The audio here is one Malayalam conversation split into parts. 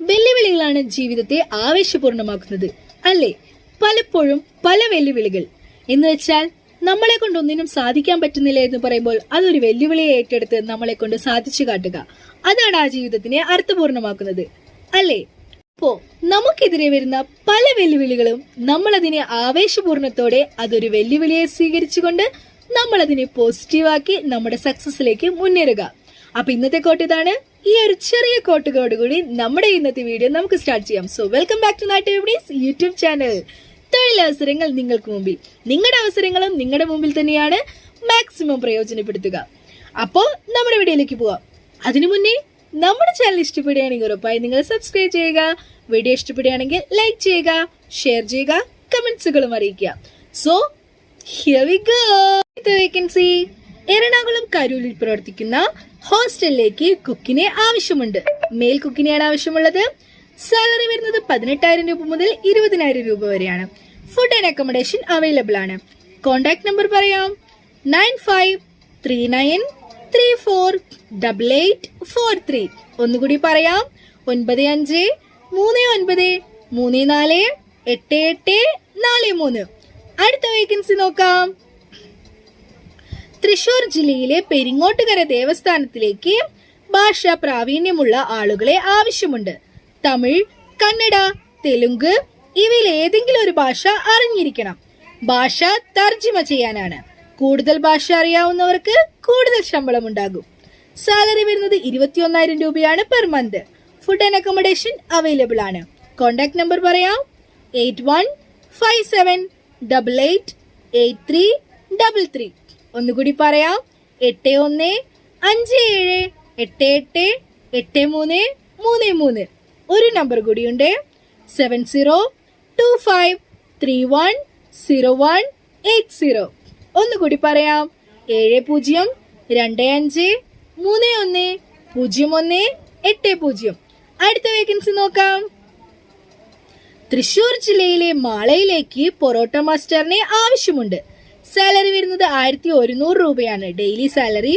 വെല്ലുവിളികളാണ് ജീവിതത്തെ ആവേശപൂർണമാക്കുന്നത്, അല്ലേ? പലപ്പോഴും പല വെല്ലുവിളികൾ എന്ന് വെച്ചാൽ നമ്മളെ കൊണ്ട് ഒന്നിനും സാധിക്കാൻ പറ്റുന്നില്ല എന്ന് പറയുമ്പോൾ അതൊരു വെല്ലുവിളിയെ ഏറ്റെടുത്ത് നമ്മളെ കൊണ്ട് സാധിച്ചു കാട്ടുക, അതാണ് ആ ജീവിതത്തിനെ അർത്ഥപൂർണമാക്കുന്നത്, അല്ലേ? അപ്പോ നമുക്കെതിരെ വരുന്ന പല വെല്ലുവിളികളും നമ്മൾ അതിനെ ആവേശപൂർണത്തോടെ അതൊരു വെല്ലുവിളിയെ സ്വീകരിച്ചുകൊണ്ട് നമ്മൾ അതിനെ പോസിറ്റീവാക്കി നമ്മുടെ സക്സസിലേക്ക് മുന്നേറുക. അപ്പൊ ഇന്നത്തെ കോട്ട് ഇതാണ്. ഈ ഒരു ചെറിയ കോട്ടുകളോടുകൂടി നമ്മുടെ ഇന്നത്തെ വീഡിയോ നമുക്ക് സ്റ്റാർട്ട് ചെയ്യാം. സോ വെൽക്കം ബാക്ക് ടു നാട്ടുവിടീസ് യൂട്യൂബ് ചാനൽ. തൊഴിലവസരങ്ങൾ നിങ്ങൾക്ക് മുമ്പിൽ, നിങ്ങളുടെ അവസരങ്ങളും നിങ്ങളുടെ മുമ്പിൽ തന്നെയാണ്. മാക്സിമം പ്രയോജനപ്പെടുത്തുക. അപ്പോ നമ്മുടെ വീഡിയോയിലേക്ക് പോവാം. അതിനു മുന്നേ നമ്മുടെ ചാനൽ ഇഷ്ടപ്പെടുകയാണെങ്കിൽ ഉറപ്പായി നിങ്ങൾ സബ്സ്ക്രൈബ് ചെയ്യുക. വീഡിയോ ഇഷ്ടപ്പെടുകയാണെങ്കിൽ ലൈക്ക് ചെയ്യുക, ഷെയർ ചെയ്യുക, കമന്റ്സുകളും അറിയിക്കുക. So here we go. Vacancy Ernakulam കരൂരിൽ പ്രവർത്തിക്കുന്ന ഹോസ്റ്റലിലേക്ക് കുക്കിനെ ആവശ്യമുണ്ട്. മെയിൽ കുക്കിനെയാണ് ആവശ്യമുള്ളത്. സാലറി വരുന്നത് 18,000 രൂപ മുതൽ 20,000 രൂപ വരെയാണ്. ഫുഡ് ആൻഡ് അക്കോമഡേഷൻ അവൈലബിൾ ആണ്. കോൺടാക്ട് നമ്പർ പറയാം: 9539348843. ഒന്നുകൂടി പറയാം: 9539348843. അടുത്ത വേക്കൻസി നോക്കാം. തൃശൂർ ജില്ലയിലെ പെരിങ്ങോട്ടുകര ദേവസ്ഥാനത്തിലേക്ക് ഭാഷാ പ്രാവീണ്യമുള്ള ആളുകളെ ആവശ്യമുണ്ട്. തമിഴ്, കന്നഡ, തെലുങ്ക് ഇവയിൽ ഏതെങ്കിലും ഒരു ഭാഷ അറിഞ്ഞിരിക്കണം. ഭാഷ തർജിമ ചെയ്യാനാണ്. കൂടുതൽ ഭാഷ അറിയാവുന്നവർക്ക് കൂടുതൽ ശമ്പളം ഉണ്ടാകും. സാലറി വരുന്നത് 21,000 രൂപയാണ് per month. Food and accommodation available ആണ്. കോൺടാക്ട് നമ്പർ പറയാം: 8157888333. ഒന്നുകൂടി പറയാം: 8157888333. ഒരു നമ്പർ കൂടിയുണ്ട്: 7025310180. ഒന്നുകൂടി പറയാം: 7025310180. അടുത്ത വേക്കൻസി നോക്കാം. തൃശൂർ ജില്ലയിലെ മാളയിലേക്ക് പൊറോട്ട മാസ്റ്ററിനെ ആവശ്യമുണ്ട്. സാലറി വരുന്നത് 1,100 രൂപയാണ്. ഡെയിലി സാലറി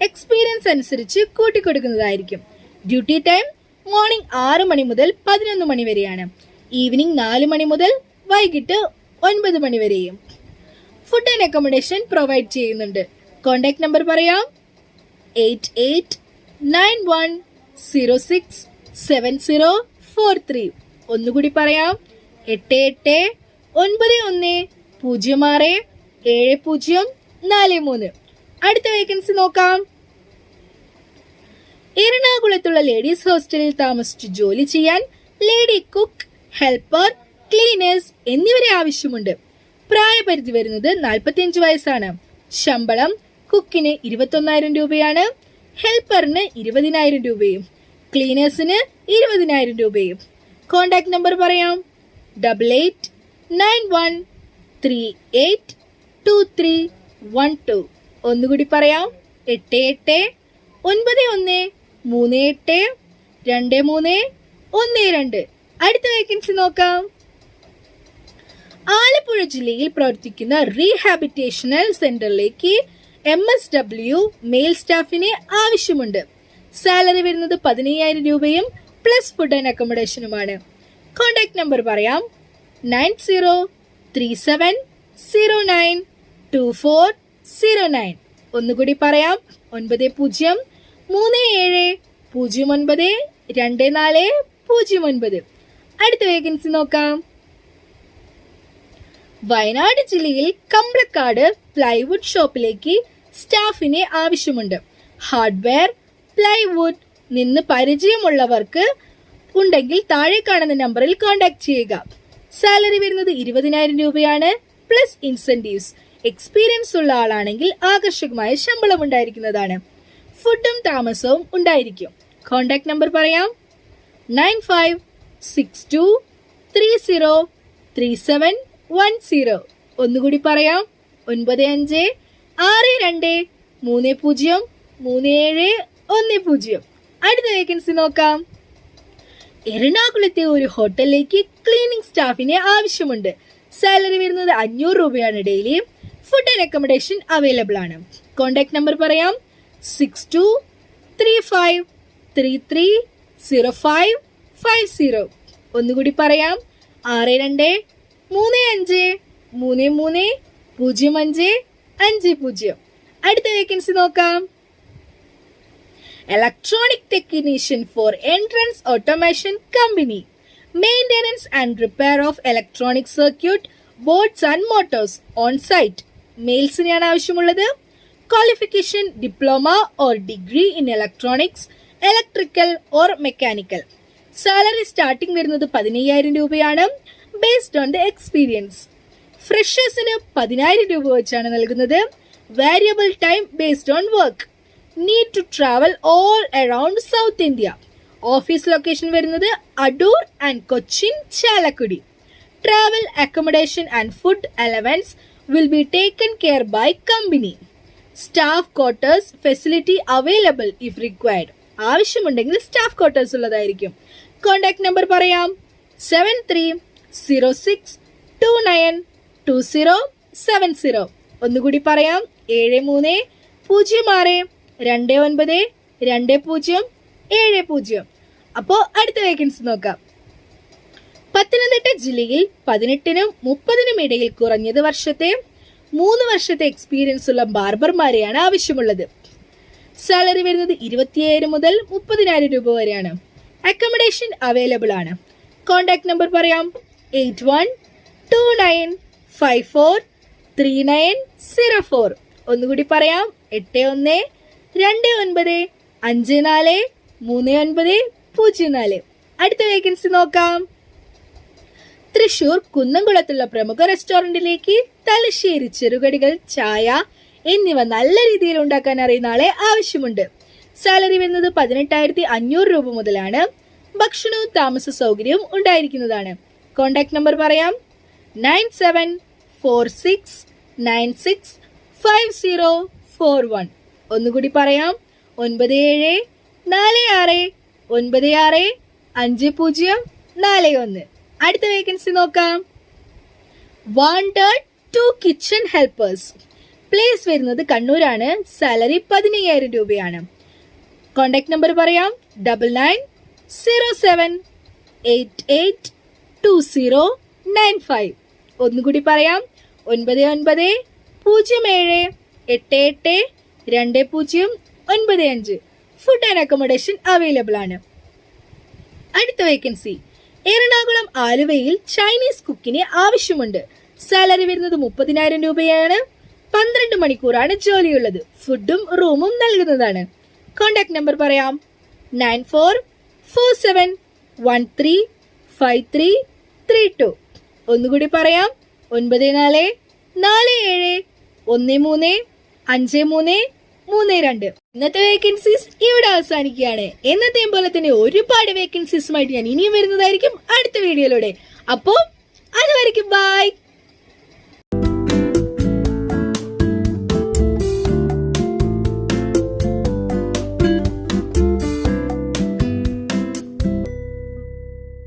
എക്സ്പീരിയൻസ് അനുസരിച്ച് കൂട്ടിക്കൊടുക്കുന്നതായിരിക്കും. ഡ്യൂട്ടി ടൈം മോർണിംഗ് 6 മണി മുതൽ 11 മണി വരെയാണ്. ഈവനിങ് 4 മണി മുതൽ വൈകിട്ട് 9 മണി വരെയും. ഫുഡ് ആൻഡ് അക്കോമഡേഷൻ പ്രൊവൈഡ് ചെയ്യുന്നുണ്ട്. കോൺടാക്ട് നമ്പർ പറയാം: 8891067043. ഒന്നുകൂടി പറയാം: 8891067043. അടുത്ത വേക്കൻസി നോക്കാം. എറണാകുളത്തുള്ള ലേഡീസ് ഹോസ്റ്റലിൽ താമസിച്ച് ജോലി ചെയ്യാൻ ലേഡി കുക്ക്, ഹെൽപ്പർ, ക്ലീനേഴ്സ് എന്നിവരെ ആവശ്യമുണ്ട്. പ്രായപരിധി വരുന്നത് 45 വയസ്സാണ്. ശമ്പളം കുക്കിന് 21,000 രൂപയാണ്. ഹെൽപ്പറിന് 20,000 രൂപയും ക്ലീനേഴ്സിന് 20,000 രൂപയും. കോൺടാക്ട് നമ്പർ പറയാം: 8891382312. ഒന്നുകൂടി പറയാം: 8891382312. അടുത്ത വേക്കൻസി നോക്കാം. ആലപ്പുഴ ജില്ലയിൽ പ്രവർത്തിക്കുന്ന റീഹാബിറ്റേഷണൽ സെന്ററിലേക്ക് MSW മെയിൽ സ്റ്റാഫിനെ ആവശ്യമുണ്ട്. സാലറി വരുന്നത് 15,000 രൂപയും പ്ലസ് ഫുഡ് ആൻഡ് അക്കോമഡേഷനുമാണ്. കോൺടാക്ട് നമ്പർ പറയാം: 9037092409. ഒന്നുകൂടി പറയാം: 9037092409. അടുത്ത വേക്കൻസി നോക്കാം. വയനാട് ജില്ലയിൽ കമ്പളക്കാട് പ്ലൈവുഡ് ഷോപ്പിലേക്ക് സ്റ്റാഫിനെ ആവശ്യമുണ്ട്. ഹാർഡ്വെയർ, പ്ലൈവുഡ് നിന്ന് പരിചയമുള്ളവർക്ക് ഉണ്ടെങ്കിൽ താഴെ കാണുന്ന നമ്പറിൽ കോൺടാക്ട് ചെയ്യുക. സാലറി വരുന്നത് 20,000 രൂപയാണ് പ്ലസ് ഇൻസെന്റീവ്സ്. എക്സ്പീരിയൻസ് ഉള്ള ആളാണെങ്കിൽ ആകർഷകമായ ശമ്പളം ഉണ്ടായിരിക്കുന്നതാണ്. ഫുഡും താമസവും ഉണ്ടായിരിക്കും. കോൺടാക്ട് നമ്പർ പറയാം: 9562303710. ഒന്നുകൂടി പറയാം: 9562303710. അടുത്ത വേക്കൻസി നോക്കാം. എറണാകുളത്തെ ഒരു ഹോട്ടലിലേക്ക് ക്ലീനിംഗ് സ്റ്റാഫിനെ ആവശ്യമുണ്ട്. സാലറി വരുന്നത് 500 രൂപയാണ് daily. Food and accommodation available ആണ്. കോൺടാക്ട് നമ്പർ പറയാം: 62353305 50. ഒന്നുകൂടി പറയാം, 6235330550. അടുത്ത വേക്കൻസി നോക്കാം. Electronic technician for entrance automation company, maintenance and repair of electronic circuit boards and motors on site. മെയിൽസിനെയാണ് ആവശ്യമുള്ളത്. Qualification diploma or degree in electronics, electrical or mechanical. Salary starting വരുന്നത് 15,000 രൂപയാണ്, ബേസ്ഡ് ഓൺ ദ എക്സ്പീരിയൻസ്. ഫ്രഷേഴ്സിന് 10,000 രൂപ വെച്ചാണ് നൽകുന്നത്. Variable time based on work. Need to travel all around south India. Office location വരുന്നത് Adoor and Cochin, Chalakudy. Travel, accommodation and food allowance will be taken care by company. Staff quarters facility available if required. ആവശ്യമുണ്ടെങ്കിൽ സ്റ്റാഫ് ക്വാർട്ടേഴ്സ് ഉള്ളതായിരിക്കും. കോൺടാക്ട് നമ്പർ പറയാം, 7306292070. ഒന്നുകൂടി പറയാം, 7306292070. അപ്പോൾ അടുത്ത വേക്കൻസി നോക്കാം. പത്തനംതിട്ട ജില്ലയിൽ 18-നും 30-നും ഇടയിൽ കുറഞ്ഞത് 3 വർഷത്തെ എക്സ്പീരിയൻസ് ഉള്ള ബാർബർമാരെയാണ് ആവശ്യമുള്ളത്. സാലറി വരുന്നത് 27 മുതൽ 30,000 രൂപ വരെയാണ്. അക്കോമഡേഷൻ അവൈലബിൾ ആണ്. കോൺടാക്ട് നമ്പർ പറയാം, 8129543904. ഒന്നുകൂടി പറയാം, 8129543904. അടുത്ത വേക്കൻസി നോക്കാം. തൃശൂർ കുന്നംകുളത്തുള്ള പ്രമുഖ റെസ്റ്റോറന്റിലേക്ക് തലശ്ശേരി ചെറുകടികൾ, ചായ എന്നിവ നല്ല രീതിയിൽ ഉണ്ടാക്കാൻ അറിയുന്ന ആളെ ആവശ്യമുണ്ട്. സാലറി വരുന്നത് 18,500 രൂപ മുതലാണ്. ഭക്ഷണവും താമസ സൗകര്യവും ഉണ്ടായിരിക്കുന്നതാണ്. കോൺടാക്ട് നമ്പർ പറയാം, 9746965041. ഒന്നുകൂടി പറയാം, 9746965041. അടുത്ത വേക്കൻസി നോക്കാം. Wanted 2 kitchen helpers. പ്ലേസ് വരുന്നത് കണ്ണൂരാണ്. സാലറി 15,000 രൂപയാണ്. കോൺടാക്ട് നമ്പർ പറയാം, 9907882095. ഒന്നുകൂടി പറയാം, 9907882095. ഫുഡ് ആൻഡ് അക്കോമഡേഷൻ അവൈലബിൾ ആണ്. അടുത്ത വേക്കൻസി, എറണാകുളം ആലുവയിൽ ചൈനീസ് കുക്കിനെ ആവശ്യമുണ്ട്. സാലറി വരുന്നത് 30,000 രൂപയാണ്. 12 മണിക്കൂറാണ് ജോലിയുള്ളത്. ഫുഡും റൂമും നൽകുന്നതാണ്. കോൺടാക്ട് നമ്പർ പറയാം, 9447135332. ഒന്നുകൂടി പറയാം, 9447135332. ഇന്നത്തെ വേക്കൻസീസ് ഇവിടെ അവസാനിക്കുകയാണ്. എന്നത്തെയും പോലെ തന്നെ ഒരുപാട് വേക്കൻസീസുമായിട്ട് ഞാൻ ഇനിയും വരുന്നതായിരിക്കും അടുത്ത വീഡിയോയിലൂടെ. അപ്പോൾ അതുവരെയ്ക്കും ബൈ.